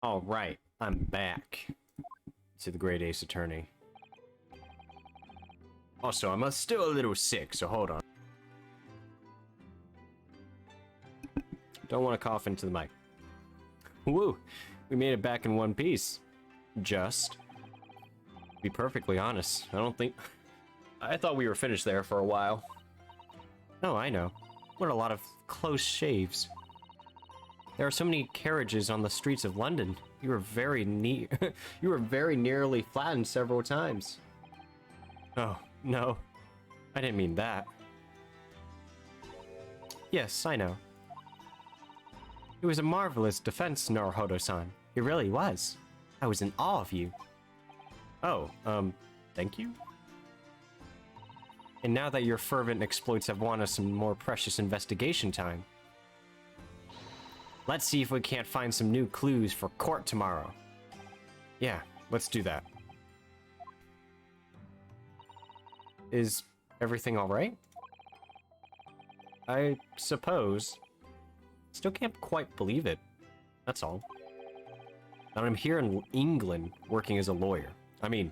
All right, I'm back to the Great Ace Attorney. Also, I'm still a little sick, so hold on. Don't want to cough into the mic. Woo! We made it back in one piece. Just. To be perfectly honest, I don't think... I thought we were finished there for a while. Oh, I know. What a lot of close shaves. There are so many carriages on the streets of London. You were very near. You were very nearly flattened several times. Oh, no. I didn't mean that. Yes, I know. It was a marvelous defense, Naruhodo-san. It really was. I was in awe of you. Oh, thank you? And now that your fervent exploits have won us some more precious investigation time, let's see if we can't find some new clues for court tomorrow. Yeah, let's do that. Is everything alright? I suppose. Still can't quite believe it. That's all. And I'm here in England working as a lawyer. I mean,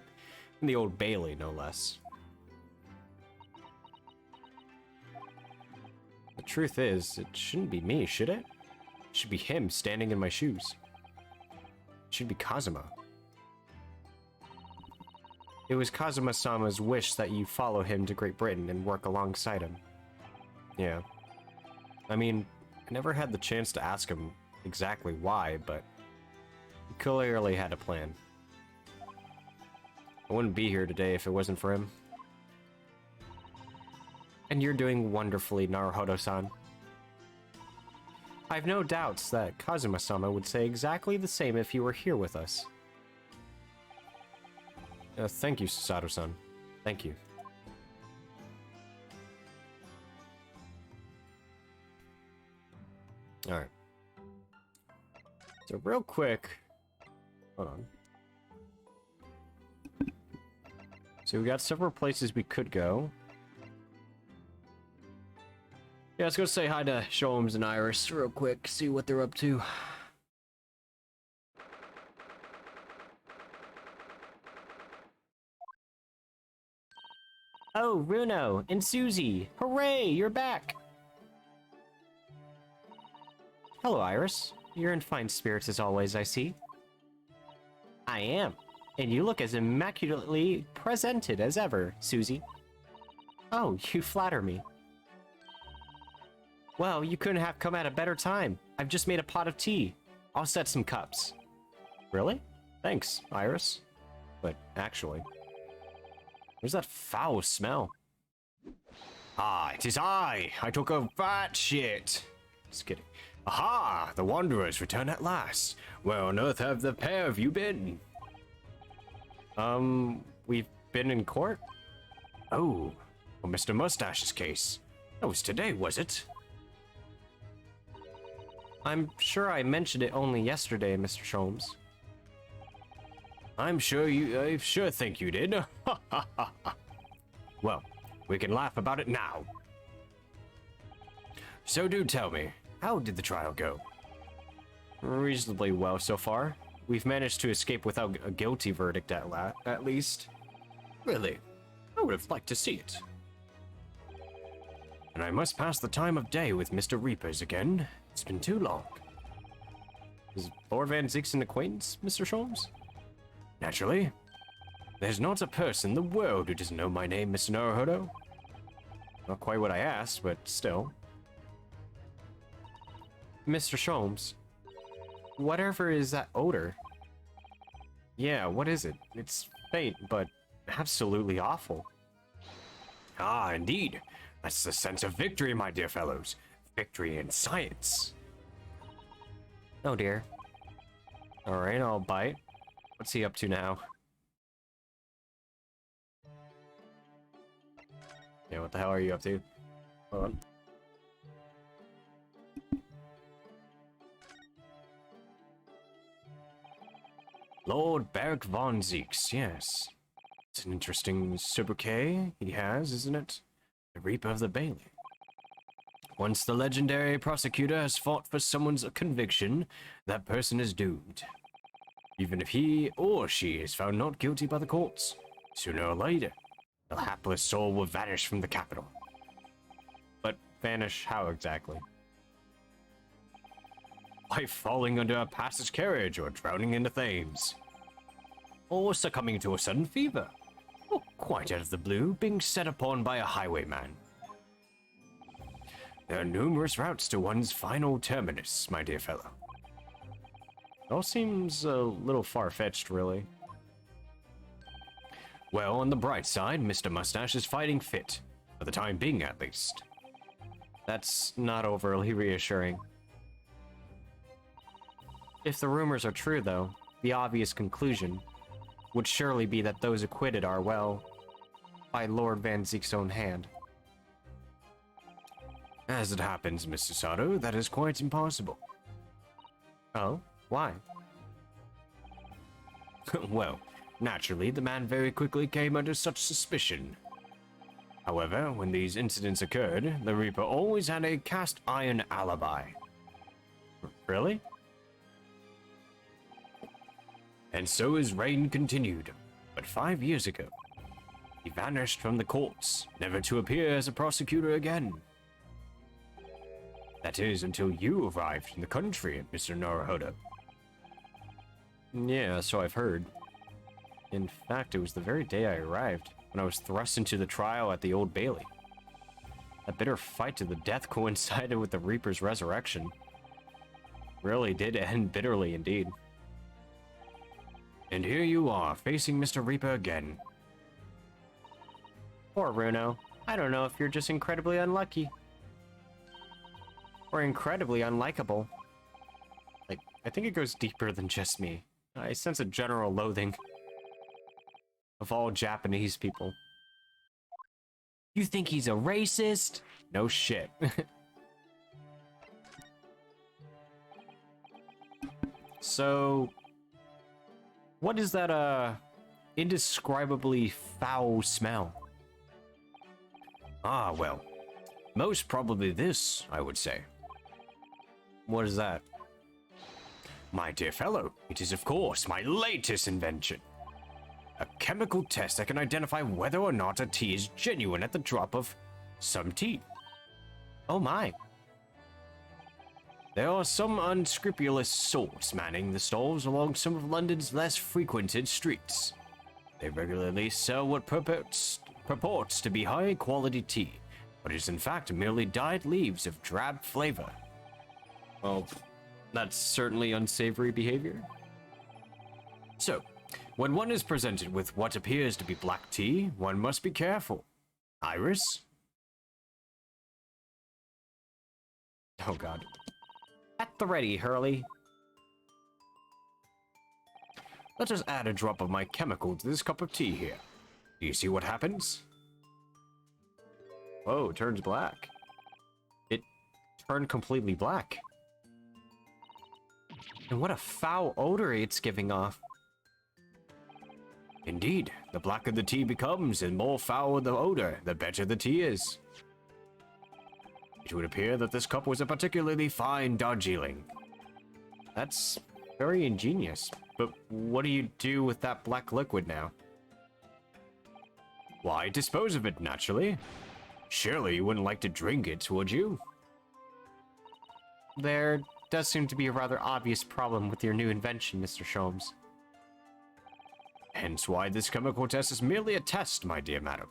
in the Old Bailey, no less. The truth is, it shouldn't be me, should it? It should be him standing in my shoes. It should be Kazuma. It was Kazuma-sama's wish that you follow him to Great Britain and work alongside him. Yeah. I mean, I never had the chance to ask him exactly why, but he clearly had a plan. I wouldn't be here today if it wasn't for him. And you're doing wonderfully, Naruhodo-san. I have no doubts that Kazuma-sama would say exactly the same if he were here with us. Thank you, Susato-san. Thank you. Alright. So real quick... Hold on. So we got several places we could go. Yeah, let's go say hi to Sholmes and Iris real quick, see what they're up to. Oh, Runo and Susie! Hooray, you're back! Hello, Iris. You're in fine spirits as always, I see. I am. And you look as immaculately presented as ever, Susie. Oh, you flatter me. Well, you couldn't have come at a better time. I've just made a pot of tea. I'll set some cups. Really? Thanks, Iris. But actually, where's that foul smell? Ah, it is I took a fat shit. Just kidding. Aha! The Wanderers return at last. Where on earth have the pair of you been? We've been in court? Oh, well, Mr. Mustache's case. That was today, was it? I'm sure I mentioned it only yesterday, Mr. Sholmes. I sure think you did. Well, we can laugh about it now. So do tell me, how did the trial go? Reasonably well so far. We've managed to escape without a guilty verdict at least. Really? I would have liked to see it. And I must pass the time of day with Mr. Reapers again. It's been too long. Is Lord Van Zieks an acquaintance, Mr. Sholmes? Naturally. There's not a person in the world who doesn't know my name, Mr. Naruhodo. Not quite what I asked, but still. Mr. Sholmes, whatever is that odor? Yeah, what is it? It's faint, but absolutely awful. Ah, indeed. That's the sense of victory, my dear fellows. Victory in science. Oh dear. Alright, I'll bite. What's he up to now? Yeah, what the hell are you up to? Hold on. Lord Beric von Zieks, yes. It's an interesting sobriquet he has, isn't it? The Reaper of the Bailey. Once the legendary prosecutor has fought for someone's conviction, that person is doomed. even if he or she is found not guilty by the courts. Sooner or later, the hapless soul will vanish from the capital. But vanish how exactly? By falling under a passage carriage or drowning in the Thames. Or succumbing to a sudden fever. Or quite out of the blue, being set upon by a highwayman. There are numerous routes to one's final terminus, my dear fellow. It all seems a little far-fetched, really. Well, on the bright side, Mr. Mustache is fighting fit. For the time being, at least. That's not overly reassuring. If the rumors are true, though, the obvious conclusion would surely be that those acquitted are, well, by Lord Van Zeek's own hand. As it happens, Mr. Sato, that is quite impossible. Oh? Why? Well, naturally, the man very quickly came under such suspicion. However, when these incidents occurred, the Reaper always had a cast-iron alibi. Really? And so his reign continued. But 5 years ago, he vanished from the courts, never to appear as a prosecutor again. That is, until you arrived in the country, Mr. Naruhodo. Yeah, so I've heard. In fact, it was the very day I arrived, when I was thrust into the trial at the Old Bailey. That bitter fight to the death coincided with the Reaper's resurrection. Really did end bitterly indeed. And here you are, facing Mr. Reaper again. Poor Runo. I don't know if you're just incredibly unlucky. Or incredibly unlikable. Like, I think it goes deeper than just me. I sense a general loathing of all Japanese people. You think he's a racist? No shit. So, what is that, indescribably foul smell? Ah, well, most probably this, I would say. What is that? My dear fellow, it is of course my latest invention. A chemical test that can identify whether or not a tea is genuine at the drop of some tea. Oh my. There are some unscrupulous sorts manning the stalls along some of London's less frequented streets. They regularly sell what purports to be high-quality tea, but is in fact merely dyed leaves of drab flavor. Well, that's certainly unsavory behavior. So, when one is presented with what appears to be black tea, one must be careful. Iris? Oh god. At the ready, Hurley. Let us add a drop of my chemical to this cup of tea here. Do you see what happens? Whoa, it turns black. It turned completely black. And what a foul odor it's giving off. Indeed, the blacker the tea becomes and more foul the odor, the better the tea is. It would appear that this cup was a particularly fine Darjeeling. That's very ingenious, but what do you do with that black liquid now? Why, dispose of it, naturally. Surely you wouldn't like to drink it, would you? There does seem to be a rather obvious problem with your new invention, Mr. Sholmes. Hence why this chemical test is merely a test, my dear madam.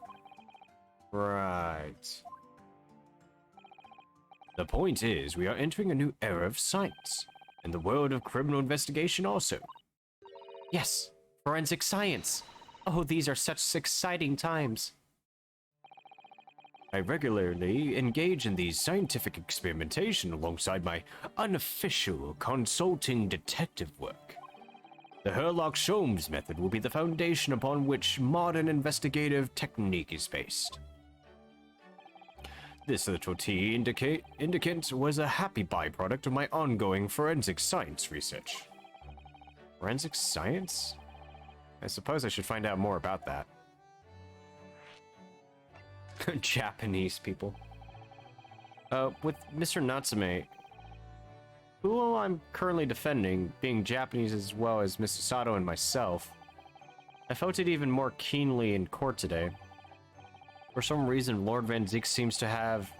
Right. The point is, we are entering a new era of science, and the world of criminal investigation also. Yes, forensic science. Oh, these are such exciting times. I regularly engage in these scientific experimentation alongside my unofficial consulting detective work. The Herlock-Sholmes method will be the foundation upon which modern investigative technique is based. This little tea indicant was a happy byproduct of my ongoing forensic science research. Forensic science? I suppose I should find out more about that. Japanese people. With Mr. Natsume, who I'm currently defending, being Japanese as well as Mr. Sato and myself, I felt it even more keenly in court today. For some reason, Lord Van Ziek seems to have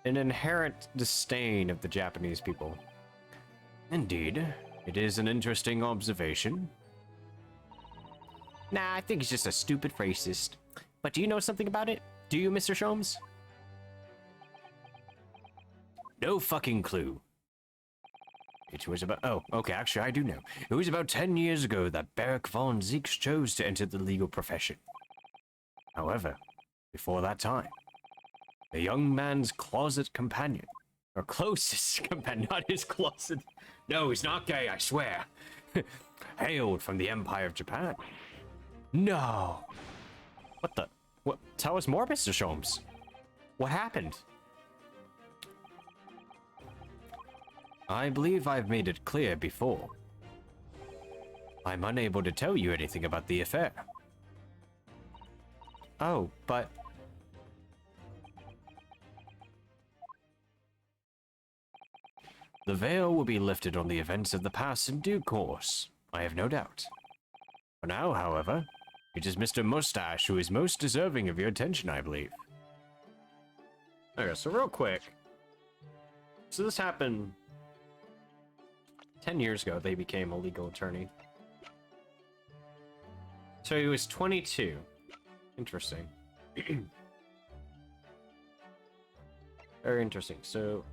an inherent disdain of the Japanese people. Indeed, it is an interesting observation. Nah, I think he's just a stupid racist. But do you know something about it? Do you, Mr. Sholmes? No fucking clue. It was about... Oh, okay, actually, I do know. It was about 10 years ago that Beric von Zieks chose to enter the legal profession. However, before that time, the young man's closet companion, or closest companion, not his closet... No, he's not gay, I swear. Hailed from the Empire of Japan. No. What the... What? Tell us more, Mr. Sholmes. What happened? I believe I've made it clear before. I'm unable to tell you anything about the affair. Oh, but... The veil will be lifted on the events of the past in due course, I have no doubt. For now, however, it is Mr. Mustache who is most deserving of your attention, I believe. Okay, so real quick. So this happened... 10 years ago, they became a legal attorney. So he was 22. Interesting. Very interesting. So...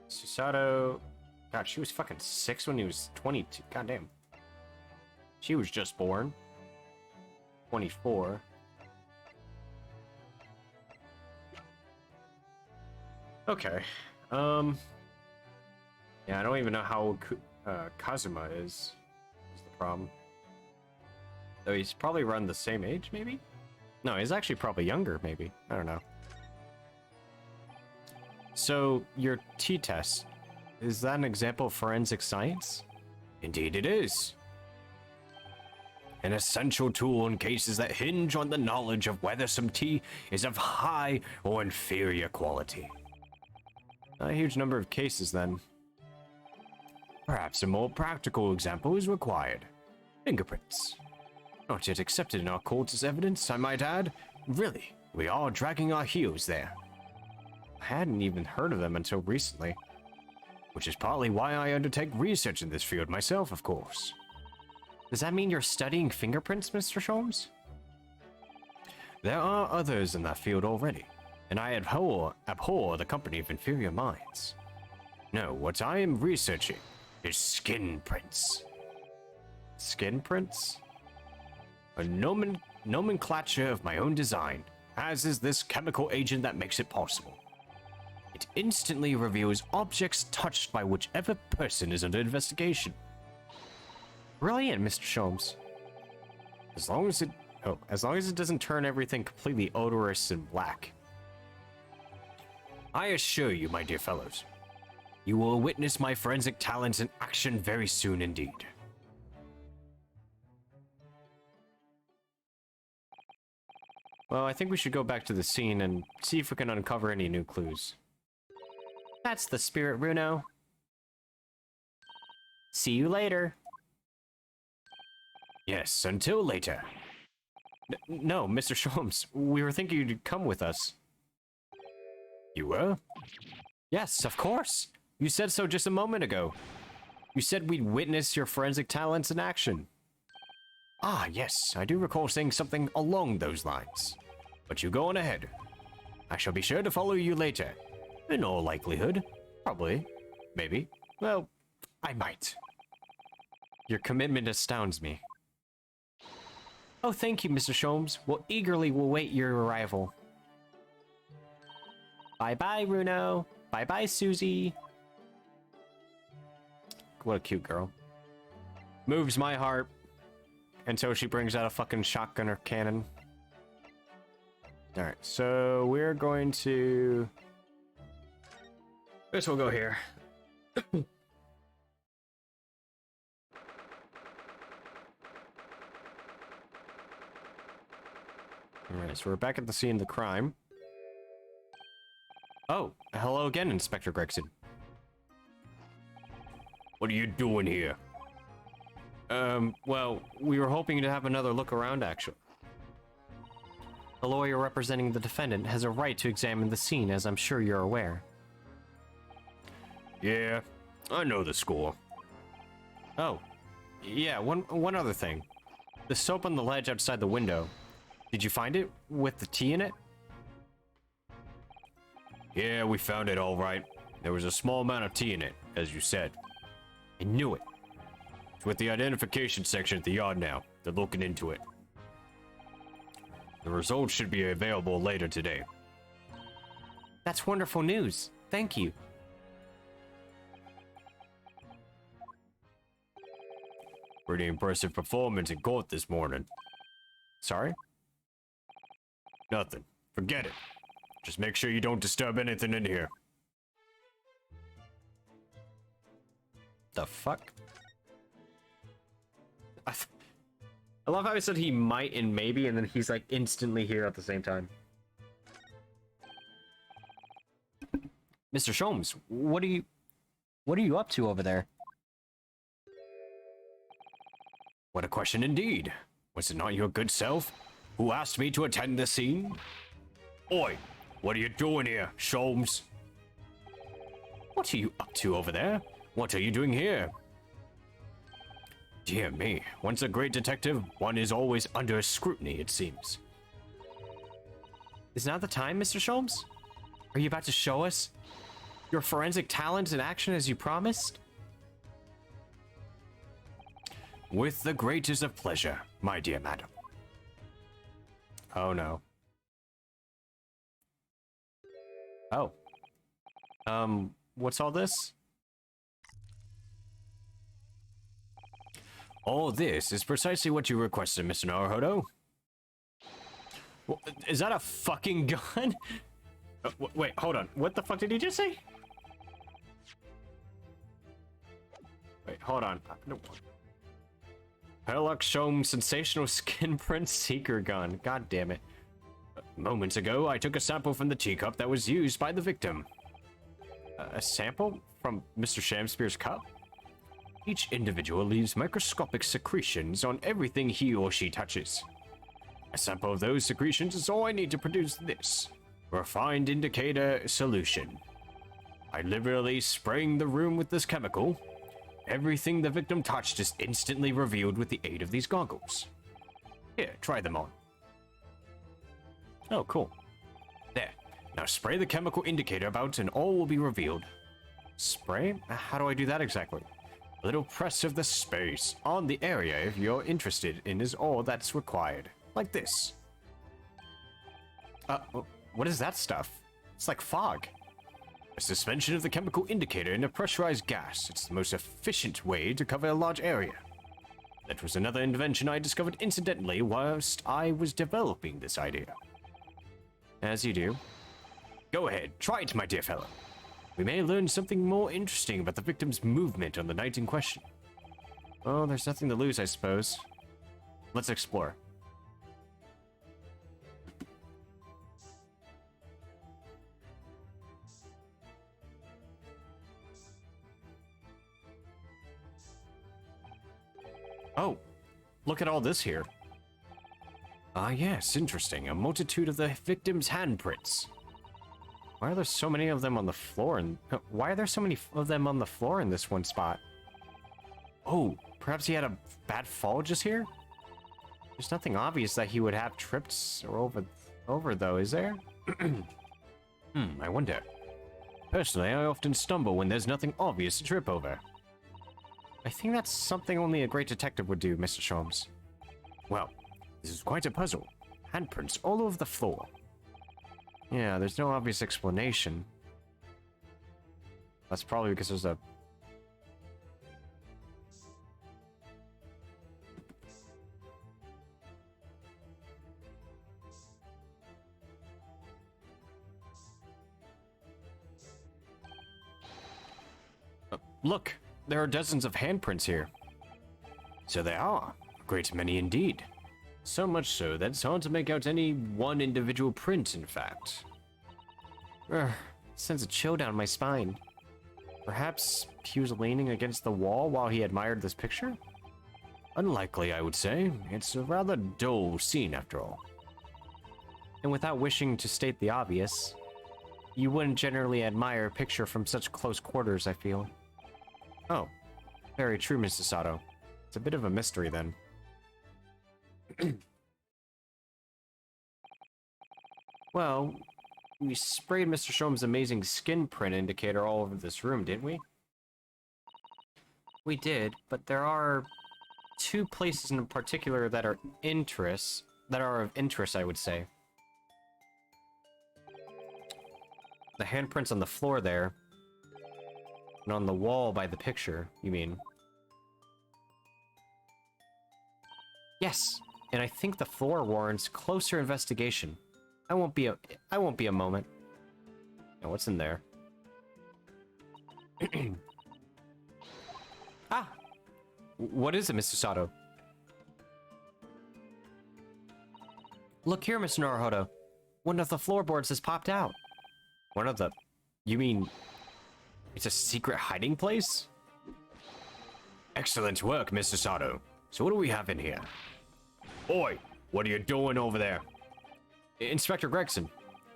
Susato... God, she was fucking 6 when he was 22. God damn. She was just born. 24. Okay. Yeah, I don't even know how old Kazuma is the problem. Though he's probably around the same age, maybe? No, he's actually probably younger, maybe. I don't know. So, your T-test, is that an example of forensic science? Indeed it is. An essential tool in cases that hinge on the knowledge of whether some tea is of high or inferior quality. A huge number of cases, then. Perhaps a more practical example is required. Fingerprints. Not yet accepted in our courts as evidence, I might add. Really, we are dragging our heels there. I hadn't even heard of them until recently. Which is partly why I undertake research in this field myself, of course. Does that mean you're studying fingerprints, Mr. Sholmes? There are others in that field already, and I abhor the company of inferior minds. No, what I am researching is skin prints. Skin prints? A nomenclature of my own design, as is this chemical agent that makes it possible. It instantly reveals objects touched by whichever person is under investigation. Brilliant, Mr. Sholmes. As long as it doesn't turn everything completely odorous and black. I assure you, my dear fellows, you will witness my forensic talents in action very soon indeed. Well, I think we should go back to the scene and see if we can uncover any new clues. That's the spirit, Runo. See you later. Yes, until later. No, Mr. Sholmes, we were thinking you'd come with us. You were? Yes, of course. You said so just a moment ago. You said we'd witness your forensic talents in action. Ah, yes, I do recall saying something along those lines. But you go on ahead. I shall be sure to follow you later. In all likelihood. Probably. Maybe. Well, I might. Your commitment astounds me. Oh, thank you, Mr. Sholmes. We'll eagerly await your arrival. Bye-bye, Runo. Bye-bye, Susie. What a cute girl. Moves my heart until she brings out a fucking shotgun or cannon. Alright, so we're going to... I guess we'll go here. Alright, so we're back at the scene of the crime. Oh, hello again, Inspector Gregson. What are you doing here? Well, we were hoping to have another look around, actually. The lawyer representing the defendant has a right to examine the scene, as I'm sure you're aware. Yeah, I know the score. Oh, yeah, one other thing. The soap on the ledge outside the window. Did you find it with the tea in it? Yeah, we found it all right. There was a small amount of tea in it, as you said. I knew it. It's with the identification section at the yard now. They're looking into it. The results should be available later today. That's wonderful news. Thank you. Pretty impressive performance in court this morning. Sorry? Nothing. Forget it. Just make sure you don't disturb anything in here. The fuck? I love how he said he might and maybe, and then he's like instantly here at the same time. Mr. Sholmes, what are you up to over there? What a question indeed. Was it not your good self who asked me to attend the scene? Oi, what are you doing here, Sholmes? What are you up to over there? What are you doing here? Dear me, once a great detective, one is always under scrutiny, it seems. Is now the time, Mr. Sholmes? Are you about to show us your forensic talent in action as you promised? With the greatest of pleasure, my dear madam. Oh no. Oh. What's all this? All this is precisely what you requested, Mr. Naruhodo. Is that a fucking gun? Wait, hold on. What the fuck did he just say? Wait, hold on. Herlock Sholmes sensational skin print seeker gun. God damn it. Moments ago, I took a sample from the teacup that was used by the victim. A sample from Mr. Shamspeare's cup? Each individual leaves microscopic secretions on everything he or she touches. A sample of those secretions is all I need to produce this refined indicator solution. By liberally spraying the room with this chemical, everything the victim touched is instantly revealed with the aid of these goggles. Here, try them on. Oh, cool. There. Now spray the chemical indicator about and all will be revealed. Spray? How do I do that exactly? A little press of the space on the area if you're interested in is all that's required. Like this. What is that stuff? It's like fog. A suspension of the chemical indicator in a pressurized gas. It's the most efficient way to cover a large area. That was another invention I discovered incidentally whilst I was developing this idea. As you do. Go ahead, try it, my dear fellow. We may learn something more interesting about the victim's movement on the night in question. Oh, there's nothing to lose, I suppose. Let's explore. Oh, look at all this here. Ah, yes, interesting. A multitude of the victim's handprints. Why are there so many of them on the floor? And why are there so many of them on the floor in this one spot? Oh, perhaps he had a bad fall just here? There's nothing obvious that he would have tripped or over though, is there? I wonder. Personally, I often stumble when there's nothing obvious to trip over. I think that's something only a great detective would do, Mr. Sholmes. Well, this is quite a puzzle. Handprints all over the floor. Yeah, there's no obvious explanation. That's probably because there's a... Look, there are dozens of handprints here. So there are. A great many indeed. So much so that it's hard to make out any one individual print, in fact. Sends a chill down my spine. Perhaps he was leaning against the wall while he admired this picture? Unlikely, I would say. It's a rather dull scene, after all. And without wishing to state the obvious, you wouldn't generally admire a picture from such close quarters, I feel. Oh, very true, Mr. Sato. It's a bit of a mystery, then. Well, we sprayed Mr. Sholmes' amazing skin print indicator all over this room, didn't we? We did, but there are two places in particular that are of interest, I would say. The handprints on the floor there, and on the wall by the picture, you mean? Yes, and I think the floor warrants closer investigation. I won't be a moment. Now, what's in there? Ah! What is it, Mr. Sato? Look here, Mr. Naruhodo. One of the floorboards has popped out. One of the... You mean... It's a secret hiding place? Excellent work, Mr. Sato. So what do we have in here? Oi! What are you doing over there? Inspector Gregson.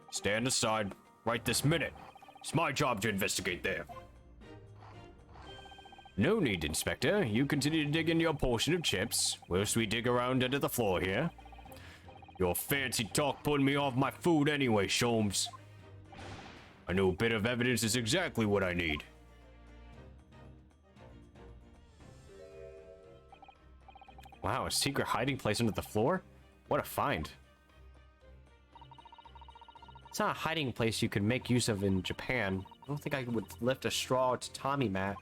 Stand aside right this minute. It's my job to investigate there. No need, Inspector. You continue to dig in your portion of chips, whilst we dig around under the floor here. Your fancy talk put me off my food anyway, Sholmes. I know a bit of evidence is exactly what I need. Wow, a secret hiding place under the floor? What a find. It's not a hiding place you could make use of in Japan. I don't think I would lift a straw tatami mat.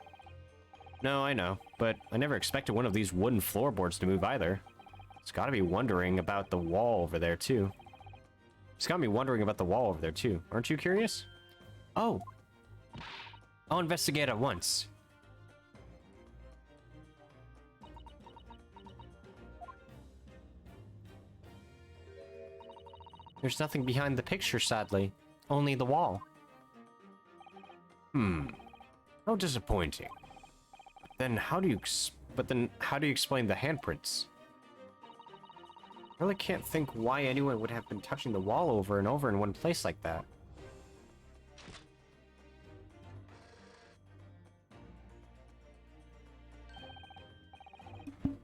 No, I know, but I never expected one of these wooden floorboards to move either. It's gotta be wondering about the wall over there, too. It's got me wondering about the wall over there, too. Aren't you curious? Oh. I'll investigate at once. There's nothing behind the picture, sadly. Only the wall. How disappointing. Then how do you explain the handprints? I really can't think why anyone would have been touching the wall over and over in one place like that.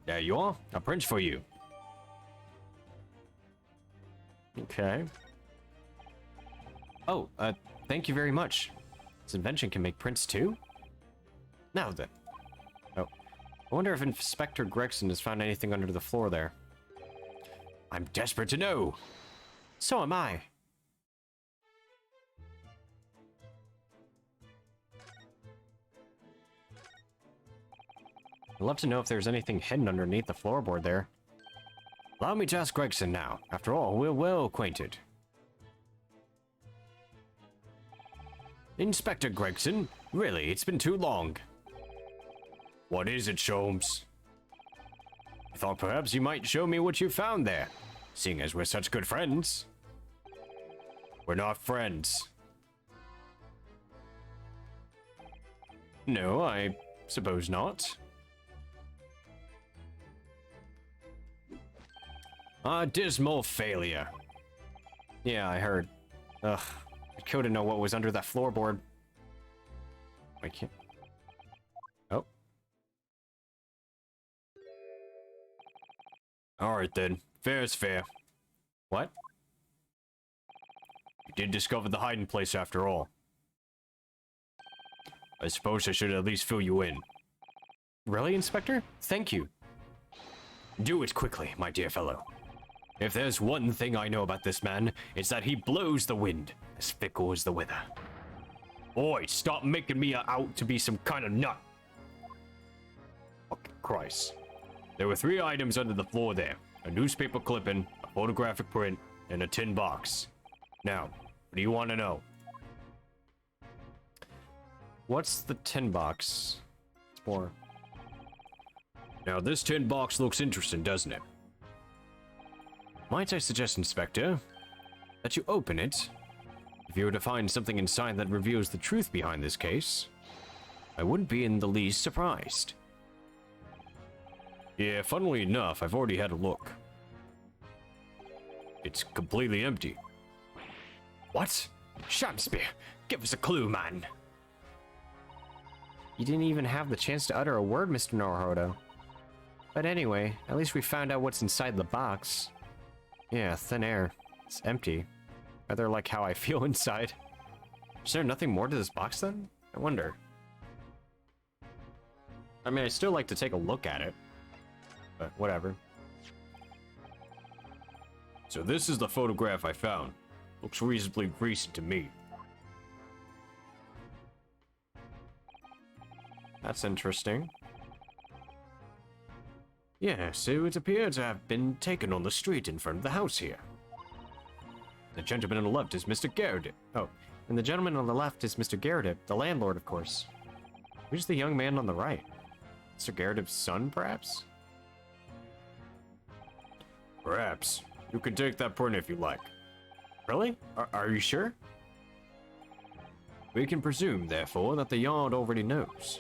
There you are. A print for you. Okay. Oh, thank you very much. This invention can make prints too? Now then. Oh. I wonder if Inspector Gregson has found anything under the floor there. I'm desperate to know. So am I. I'd love to know if there's anything hidden underneath the floorboard there. Allow me to ask Gregson now. After all, we're well acquainted. Inspector Gregson, really, it's been too long. What is it, Sholmes? I thought perhaps you might show me what you found there, seeing as we're such good friends. We're not friends. No, I suppose not. A dismal failure. Yeah, I heard. Ugh. I couldn't know what was under that floorboard. I can't... Oh. Alright then. Fair is fair. What? You did discover the hiding place after all. I suppose I should at least fill you in. Really, Inspector? Thank you. Do it quickly, my dear fellow. If there's one thing I know about this man, it's that he blows the wind, as fickle as the weather. Oi, stop making me out to be some kind of nut. Fucking Christ. There were 3 items under the floor there. A newspaper clipping, a photographic print, and a tin box. Now, what do you want to know? What's the tin box? It's more... Now, this tin box looks interesting, doesn't it? Might I suggest, Inspector, that you open it? If you were to find something inside that reveals the truth behind this case, I wouldn't be in the least surprised. Yeah, funnily enough, I've already had a look. It's completely empty. What? Shamspear, give us a clue, man. You didn't even have the chance to utter a word, Mr. Naruhodo. But anyway, at least we found out what's inside the box. Yeah, thin air. It's empty. Rather like how I feel inside. Is there nothing more to this box then? I wonder. I mean, I still like to take a look at it. But whatever. So this is the photograph I found. Looks reasonably recent to me. That's interesting. Yeah, so it appears to have been taken on the street in front of the house here. The gentleman on the left is Mr. Garrett. Oh, and the gentleman on the left is Mr. Garrett, the landlord, of course. Who's the young man on the right? Mr. Garrett's son, perhaps? Perhaps. You can take that point if you like. Really? Are you sure? We can presume, therefore, that the Yard already knows.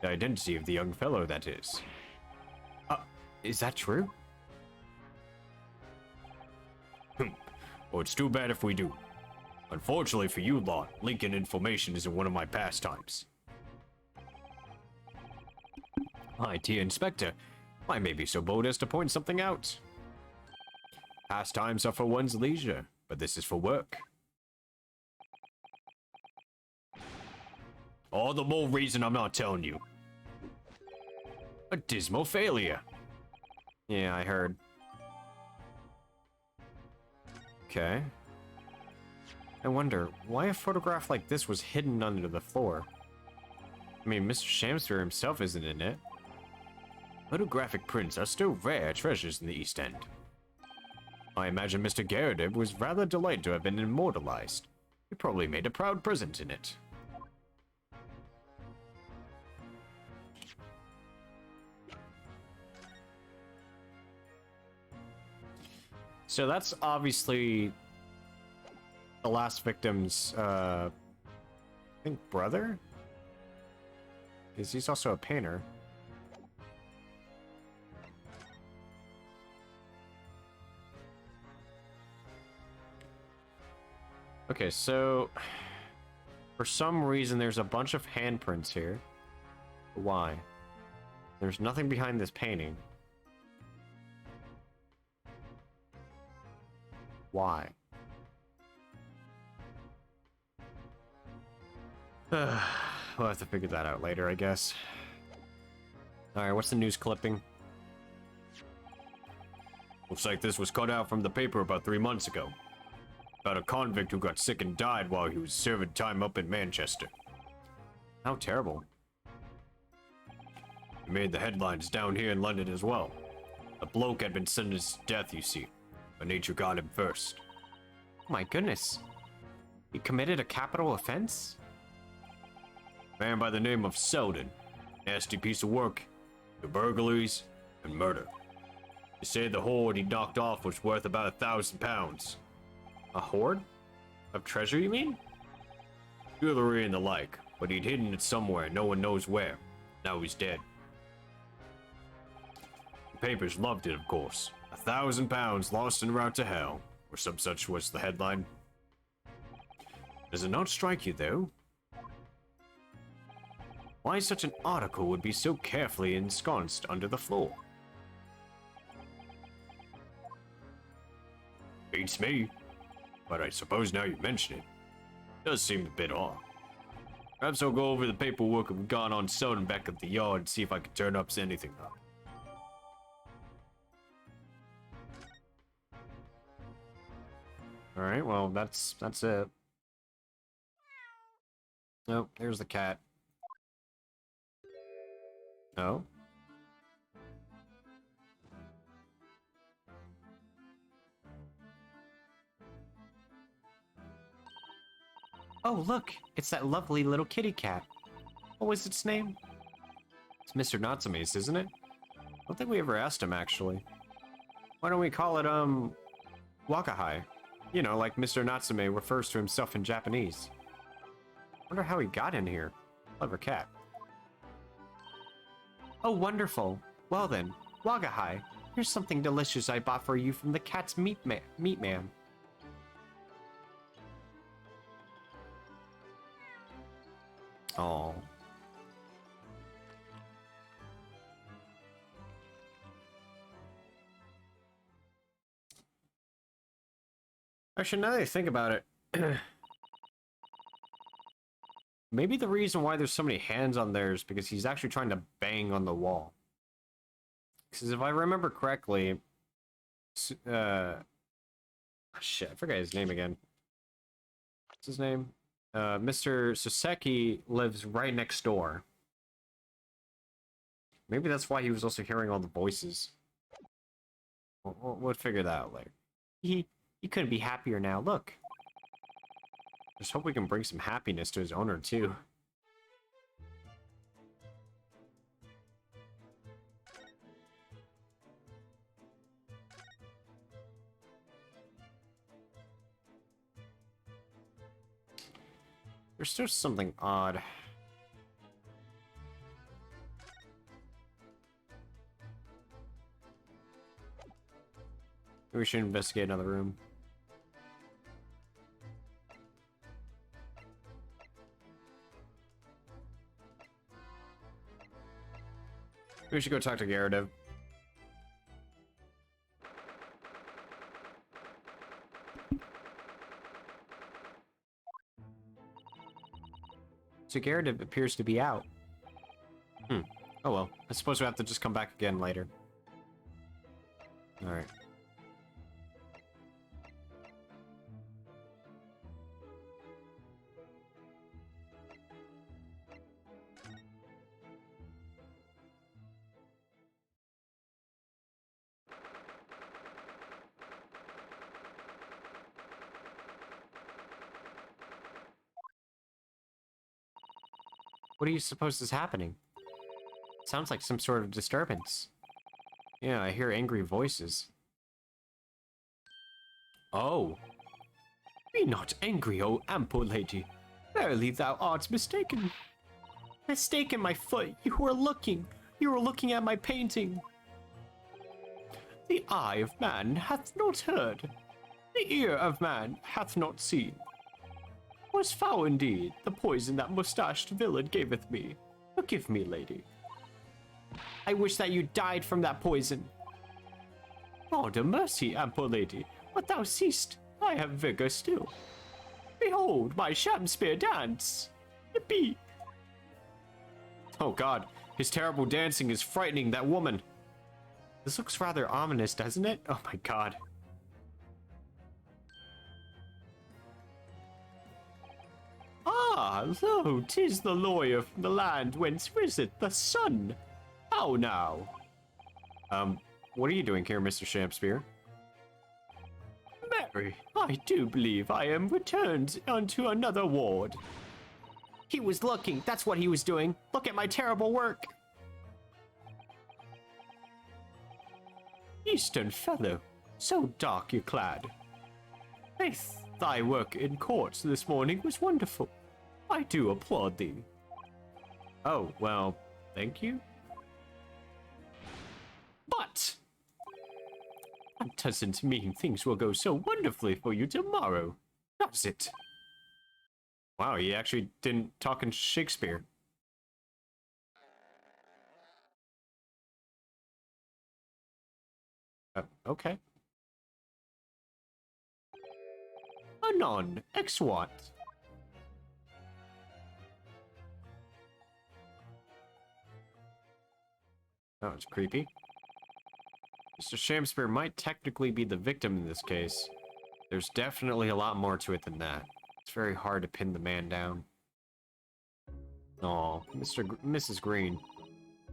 The identity of the young fellow, that is. Is that true? Well, it's too bad if we do. Unfortunately for you lot, leaking information isn't one of my pastimes. IT Inspector, I may be so bold as to point something out. Pastimes are for one's leisure, but this is for work. All the more reason I'm not telling you. A dismal failure. Yeah, I heard. Okay. I wonder, why a photograph like this was hidden under the floor? I mean, Mr. Shamspear himself isn't in it. Photographic prints are still rare treasures in the East End. I imagine Mr. Garrett was rather delighted to have been immortalized. He probably made a proud present in it. So that's obviously the last victim's, I think, brother? Because he's also a painter. Okay, so for some reason there's a bunch of handprints here. Why? There's nothing behind this painting. Why? We'll have to figure that out later, I guess. Alright, what's the news clipping? Looks like this was cut out from the paper about 3 months ago. About a convict who got sick and died while he was serving time up in Manchester. How terrible. He made the headlines down here in London as well. The bloke had been sentenced to death, you see. But nature got him first. Oh my goodness. He committed a capital offense? Man by the name of Selden. Nasty piece of work. The burglaries and murder. They say the hoard he knocked off was worth about £1,000. A hoard? Of treasure, you mean? Jewelry and the like, but he'd hidden it somewhere, no one knows where. Now he's dead. The papers loved it, of course. £1,000 lost en route to hell, or some such was the headline. Does it not strike you, though? Why such an article would be so carefully ensconced under the floor? Beats me, but I suppose now you mention it, it does seem a bit odd. Perhaps I'll go over the paperwork we've got on Selden back at the yard and see if I can turn up anything up. Alright, well, that's it. Nope, there's the cat. No? Oh, look! It's that lovely little kitty cat. What was its name? It's Mr. Natsume's, isn't it? I don't think we ever asked him, actually. Why don't we call it, Wakahai? You know, like Mr. Natsume refers to himself in Japanese. Wonder how he got in here. Clever cat. Oh, wonderful. Well then, Wagahai, here's something delicious I bought for you from the cat's meat man. Oh. Actually, now that I think about it, maybe the reason why there's so many hands on there is because he's actually trying to bang on the wall. Because if I remember correctly, shit, I forgot his name again. What's his name? Mr. Soseki lives right next door. Maybe that's why he was also hearing all the voices. We'll figure that out later. He couldn't be happier now. Look. Just hope we can bring some happiness to his owner, too. There's still something odd. We should investigate another room. We should go talk to Gyarados. So Gyarados appears to be out. Oh well. I suppose we have to just come back again later. Alright. What do you suppose is happening? Sounds like some sort of disturbance. Yeah, I hear angry voices. Oh. Be not angry, O ample lady. Verily thou art mistaken. Mistaken, my foot. You were looking at my painting. The eye of man hath not heard. The ear of man hath not seen. Was foul indeed, the poison that mustached villain gaveth me. Forgive me, lady. I wish that you died from that poison. God a mercy, ample lady, but thou seest, I have vigor still. Behold my Shamspear dance. Yippee! Oh god, his terrible dancing is frightening that woman. This looks rather ominous, doesn't it? Oh my god. Ah, lo, 'tis the lawyer from the land whence riseth the sun. How now? What are you doing here, Mr. Shamspear? Mary, I do believe I am returned unto another ward. He was looking, that's what he was doing. Look at my terrible work. Eastern fellow, so darkly clad. Faith, thy work in court this morning was wonderful. I do applaud thee. Oh, well, thank you. But that doesn't mean things will go so wonderfully for you tomorrow, does it? Wow, he actually didn't talk in Shakespeare. Okay. Anon, ex what? Oh, it's creepy. Mr. Shamspear might technically be the victim in this case. There's definitely a lot more to it than that. It's very hard to pin the man down. Aw, Mrs. Green.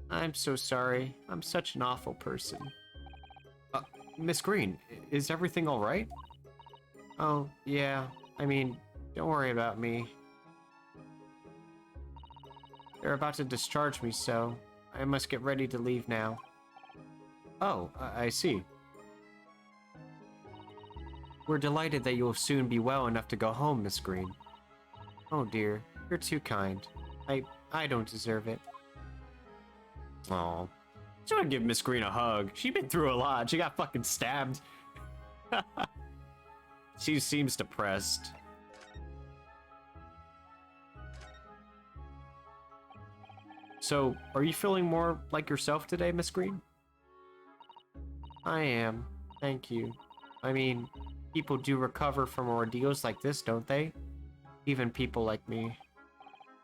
I'm so sorry. I'm such an awful person. Miss Green, is everything alright? Oh, yeah. I mean, don't worry about me. They're about to discharge me, so I must get ready to leave now. Oh, I see. We're delighted that you will soon be well enough to go home, Miss Green. Oh dear, you're too kind. I don't deserve it. Oh, just want to give Miss Green a hug. She's been through a lot. She got fucking stabbed. She seems depressed. So, are you feeling more like yourself today, Miss Green? I am. Thank you. I mean, people do recover from ordeals like this, don't they? Even people like me.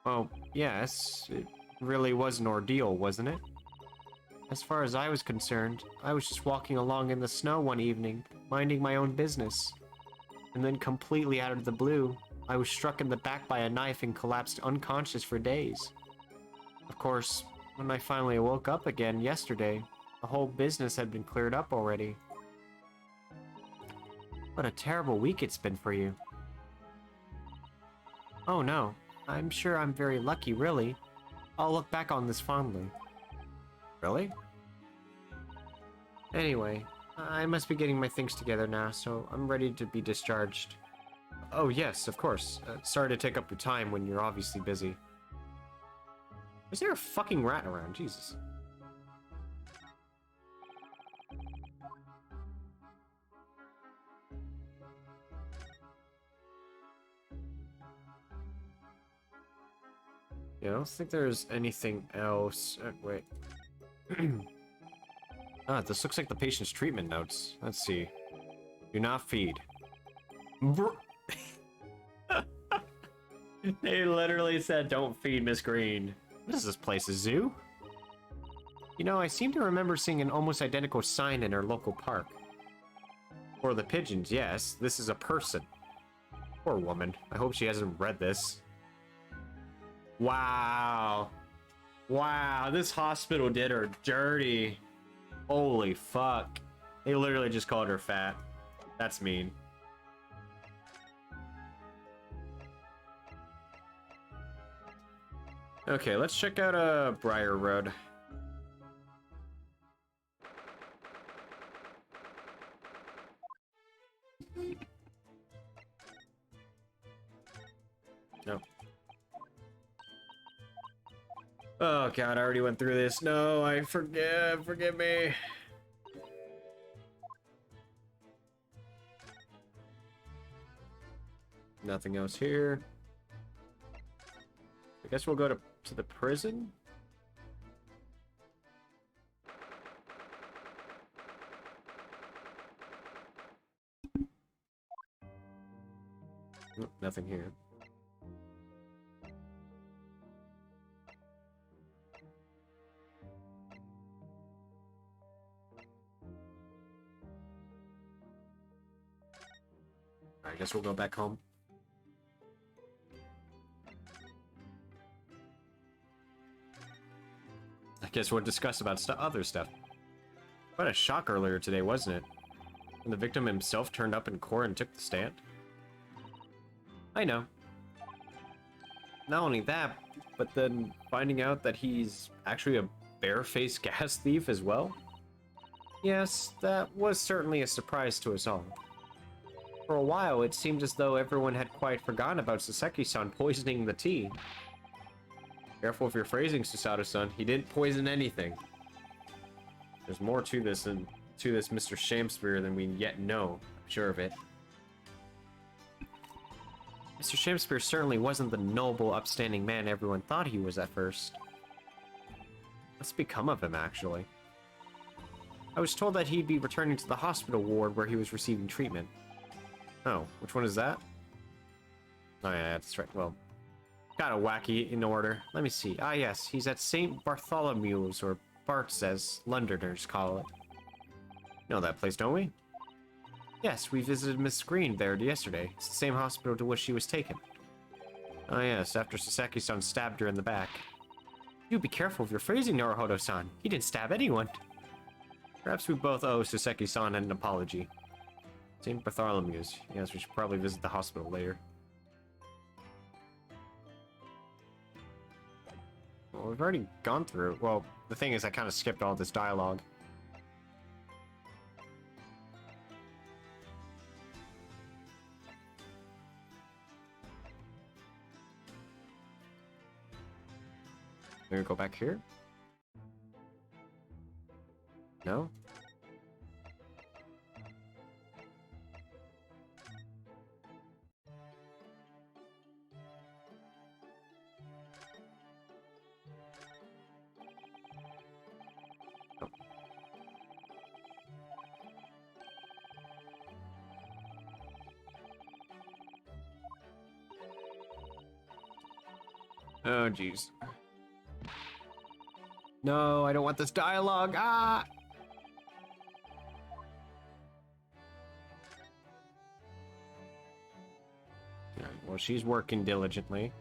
Oh, yes, it really was an ordeal, wasn't it? As far as I was concerned, I was just walking along in the snow one evening, minding my own business. And then completely out of the blue, I was struck in the back by a knife and collapsed unconscious for days. Of course, when I finally woke up again yesterday, the whole business had been cleared up already. What a terrible week it's been for you. Oh no, I'm sure I'm very lucky, really. I'll look back on this fondly. Really? Anyway, I must be getting my things together now, so I'm ready to be discharged. Oh yes, of course. Sorry to take up your time when you're obviously busy. Is there a fucking rat around? Jesus. Yeah, I don't think there's anything else. Wait. This looks like the patient's treatment notes. Let's see. Do not feed. They literally said, don't feed Miss Green. What is this place, a zoo? You know, I seem to remember seeing an almost identical sign in our local park. For the pigeons, yes. This is a person. Poor woman. I hope she hasn't read this. Wow. Wow, this hospital did her dirty. Holy fuck. They literally just called her fat. That's mean. Okay, let's check out Briar Road. No. Oh god, I already went through this. No, I forgive me. Nothing else here. I guess we'll go to the prison. Nope, nothing here. I guess we'll go back home. I guess we'll discuss about other stuff. What a shock earlier today, wasn't it? When the victim himself turned up in court and took the stand. I know. Not only that, but then finding out that he's actually a barefaced gas thief as well? Yes, that was certainly a surprise to us all. For a while, it seemed as though everyone had quite forgotten about Saseki-san poisoning the tea. Careful with your phrasing, Susato-san. He didn't poison anything. There's more to this than Mr. Shamspear than we yet know. I'm sure of it. Mr. Shamspear certainly wasn't the noble, upstanding man everyone thought he was at first. What's become of him, actually? I was told that he'd be returning to the hospital ward where he was receiving treatment. Oh, which one is that? Oh yeah, that's right. Well, got a wacky in order. Let me see. Ah yes, he's at St. Bartholomew's, or Bart's as Londoners call it. You know that place, don't we? Yes, we visited Miss Green there yesterday. It's the same hospital to which she was taken. Oh yes, after Saseki-san stabbed her in the back. You be careful of your phrasing, Naruhodo-san. He didn't stab anyone. Perhaps we both owe Saseki-san an apology. St. Bartholomew's. Yes, we should probably visit the hospital later. Well, we've already gone through. Well, the thing is, I kind of skipped all this dialogue. We're gonna go back here. No? Oh, jeez. No, I don't want this dialogue. Ah! Well, she's working diligently.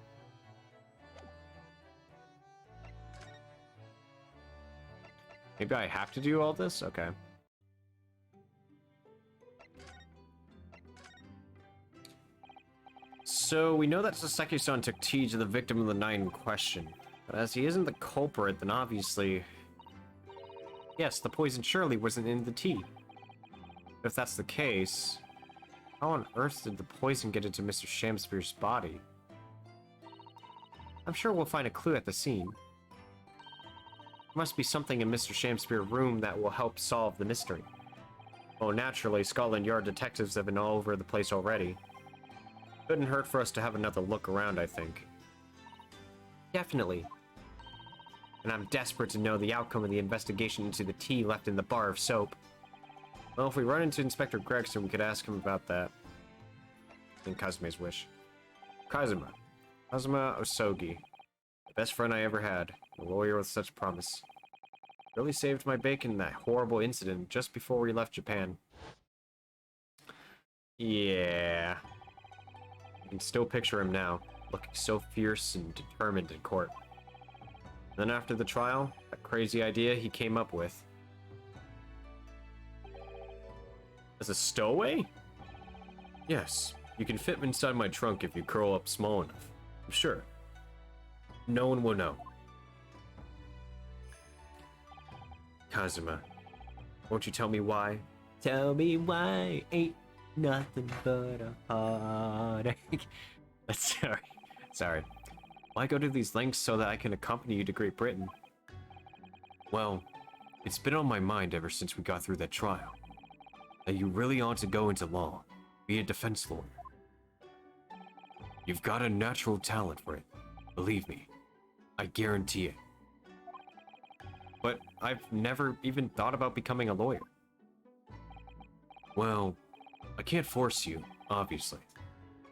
Maybe I have to do all this? Okay. So, we know that Saseki-san took tea to the victim of the night in question. But as he isn't the culprit, then obviously... Yes, the poison surely wasn't in the tea. If that's the case, how on earth did the poison get into Mr. Shamspeare's body? I'm sure we'll find a clue at the scene. There must be something in Mr. Shamspeare's room that will help solve the mystery. Oh, naturally, Scotland Yard detectives have been all over the place already. Couldn't hurt for us to have another look around, I think. Definitely. And I'm desperate to know the outcome of the investigation into the tea left in the bar of soap. Well, if we run into Inspector Gregson, we could ask him about that. In Kazume's wish. Kazuma Osogi. The best friend I ever had. A lawyer with such promise. Really saved my bacon in that horrible incident just before we left Japan. Yeah. I can still picture him now, looking so fierce and determined in court. Then after the trial, that crazy idea he came up with. As a stowaway? Yes, you can fit inside my trunk if you curl up small enough. I'm sure. No one will know. Kazuma, won't you tell me why? Tell me why ain't nothing but a heartache. Sorry. Why go to these lengths so that I can accompany you to Great Britain? Well, it's been on my mind ever since we got through that trial. That you really ought to go into law, be a defense lawyer. You've got a natural talent for it, believe me. I guarantee it. But I've never even thought about becoming a lawyer. Well, I can't force you, obviously.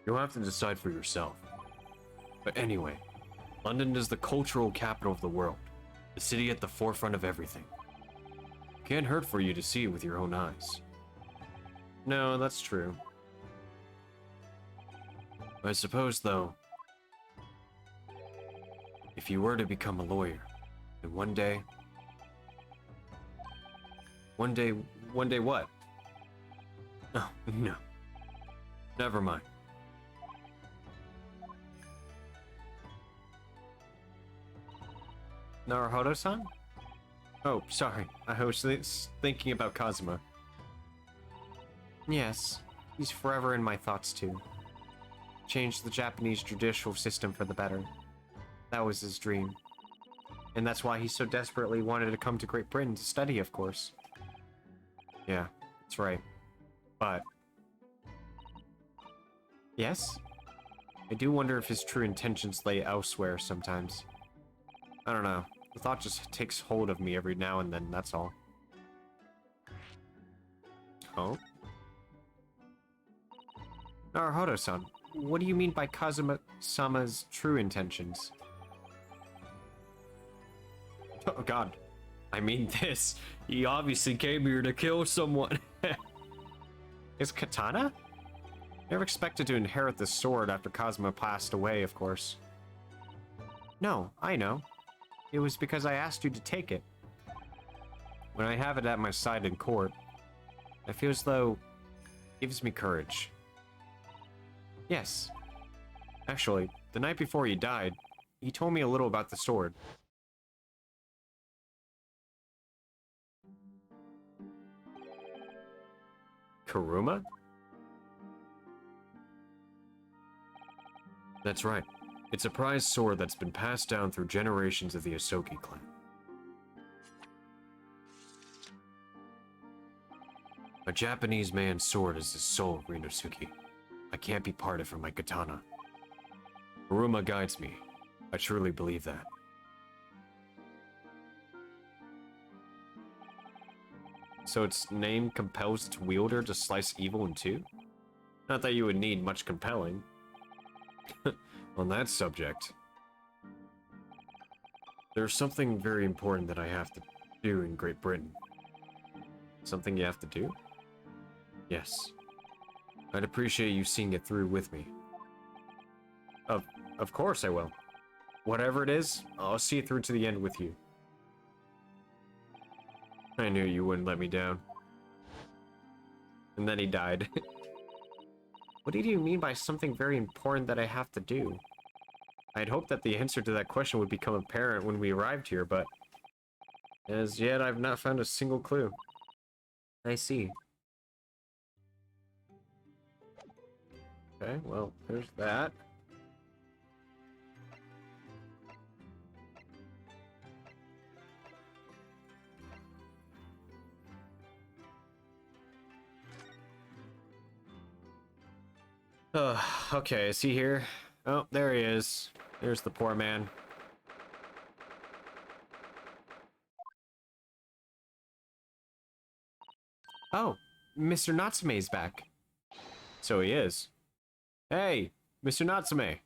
You'll have to decide for yourself. But anyway, London is the cultural capital of the world, the city at the forefront of everything. Can't hurt for you to see it with your own eyes. No, that's true. I suppose, though, if you were to become a lawyer, then one day what? Oh, no. Never mind. Naruhodo-san? Oh, sorry. I was thinking about Kazuma. Yes, he's forever in my thoughts too. Changed the Japanese judicial system for the better. That was his dream. And that's why he so desperately wanted to come to Great Britain to study, of course. Yeah, that's right. But... Yes? I do wonder if his true intentions lay elsewhere sometimes. I don't know. The thought just takes hold of me every now and then, that's all. Oh? Naruhodo-san, what do you mean by Kazuma-sama's true intentions? Oh god. I mean this. He obviously came here to kill someone. Is Katana? Never expected to inherit the sword after Kazuma passed away, of course. No, I know. It was because I asked you to take it. When I have it at my side in court, I feel as though it gives me courage. Yes. Actually, the night before he died, he told me a little about the sword. Kuruma? That's right. It's a prized sword that's been passed down through generations of the Asogi clan. A Japanese man's sword is the soul of Rinosuke. I can't be parted from my katana. Haruma guides me. I truly believe that. So its name compels its wielder to slice evil in two? Not that you would need much compelling. On that subject, there's something very important that I have to do in Great Britain. Something you have to do? Yes. I'd appreciate you seeing it through with me. Of course I will. Whatever it is, I'll see it through to the end with you. I knew you wouldn't let me down. And then he died. What did you mean by something very important that I have to do? I'd hoped that the answer to that question would become apparent when we arrived here, but as yet I've not found a single clue. I see. Okay, well, there's that. Okay, is he here? Oh, there he is. There's the poor man. Oh, Mr. Natsume's back. So he is. Hey, Mr. Natsume.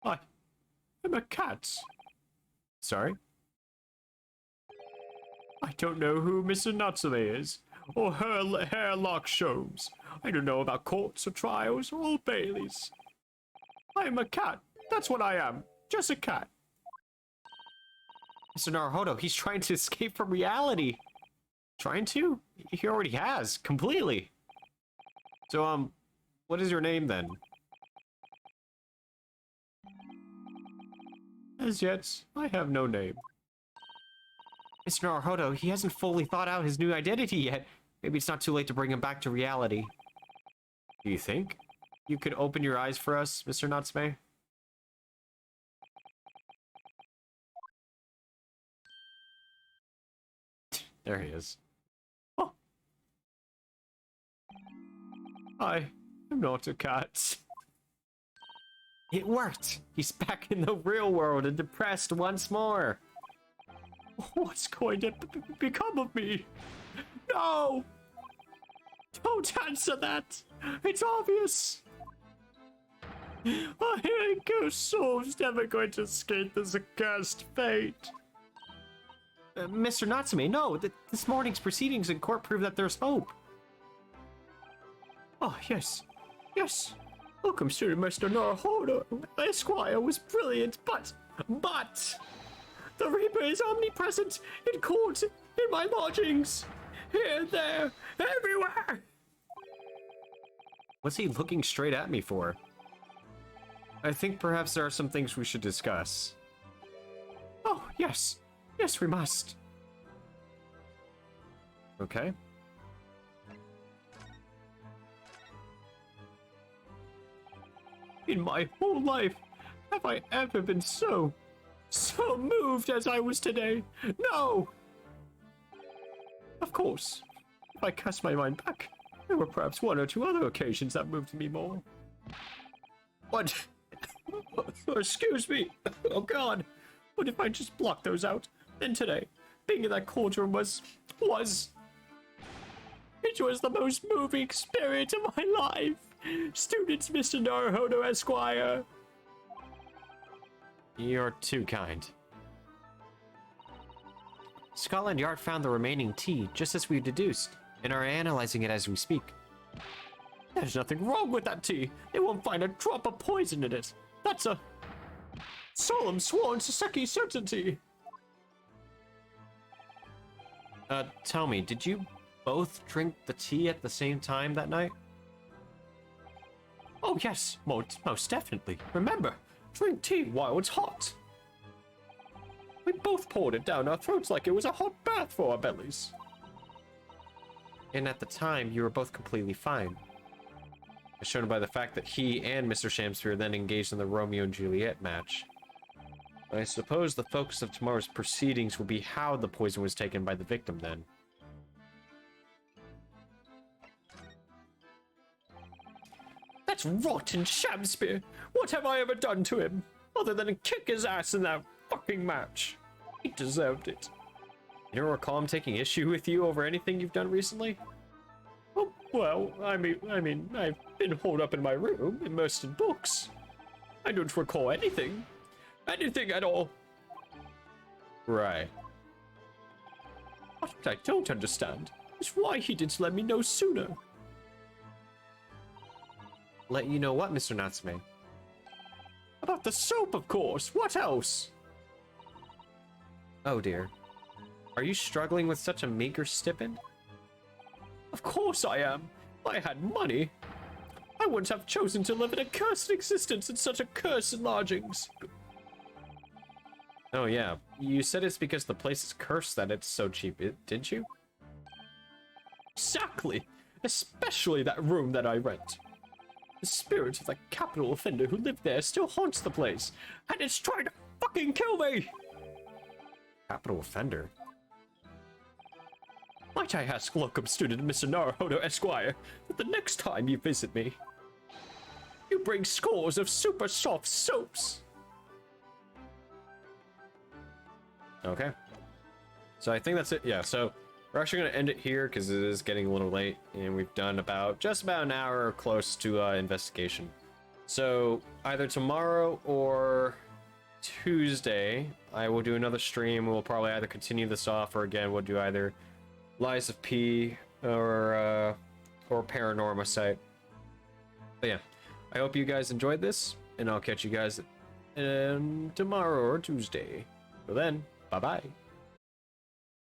I'm a cat. Sorry? I don't know who Mr. Natsume is, or her hairlock shows. I don't know about courts or trials or Old Baileys. I am a cat. That's what I am. Just a cat. Mr. Naruhodo, he's trying to escape from reality. Trying to? He already has, completely. So, what is your name then? As yet, I have no name. Mr. Naruhodo, he hasn't fully thought out his new identity yet. Maybe it's not too late to bring him back to reality. Do you think? You could open your eyes for us, Mr. Natsume? There he is. Oh. I am not a cat. It worked! He's back in the real world and depressed once more. What's going to become of me? No! Don't answer that! It's obvious! My ghost soul's never going to escape this accursed fate. Mr. Natsume, no! This morning's proceedings in court prove that there's hope. Oh, yes. Yes. Welcome, student Mr. Naruhodo. Esquire was brilliant, but... The Reaper is omnipresent in court, in my lodgings, here, there, everywhere! What's he looking straight at me for? I think perhaps there are some things we should discuss. Oh, yes. Yes, we must. Okay. In my whole life, have I ever been so moved as I was today? No! Of course, if I cast my mind back, there were perhaps one or two other occasions that moved me more. What? Excuse me. Oh God. What if I just blocked those out? Then today, being in that cauldron was... It was the most moving experience of my life. Students, Mr. Naruhodo, Esquire. You're too kind. Scotland Yard found the remaining tea, just as we deduced, and are analyzing it as we speak. There's nothing wrong with that tea. They won't find a drop of poison in it. That's a solemn sworn Saseki certainty. Tell me, did you both drink the tea at the same time that night? Oh yes, most definitely. Remember, drink tea while it's hot. We both poured it down our throats like it was a hot bath for our bellies. And at the time, you were both completely fine. As shown by the fact that he and Mr. Shamsphere then engaged in the Romeo and Juliet match. I suppose the focus of tomorrow's proceedings will be how the poison was taken by the victim, then. That's rotten Shamspear! What have I ever done to him? Other than kick his ass in that fucking match. He deserved it. You don't recall him taking issue with you over anything you've done recently? Oh, well, I mean, I've been holed up in my room, immersed in books. I don't recall anything. Anything at all. Right. What I don't understand is why he didn't let me know sooner. Let you know what, Mr. Natsume? About the soap, of course. What else? Oh dear. Are you struggling with such a meager stipend? Of course I am. If I had money, I wouldn't have chosen to live an accursed existence in such accursed lodgings. Oh yeah, you said it's because the place is cursed that it's so cheap, didn't you? Exactly! Especially that room that I rent. The spirit of the capital offender who lived there still haunts the place, and it's trying to fucking kill me! Capital offender? Might I ask locum student Mr. Naruhodo Esquire that the next time you visit me, you bring scores of super soft soaps? Okay. So I think that's it. Yeah, so we're actually going to end it here because it is getting a little late, and we've done just about an hour close to investigation. So either tomorrow or Tuesday, I will do another stream. We'll probably either continue this off, or again, we'll do either Lies of P or Paranorma Site. But yeah, I hope you guys enjoyed this, and I'll catch you guys tomorrow or Tuesday. Till then, bye-bye.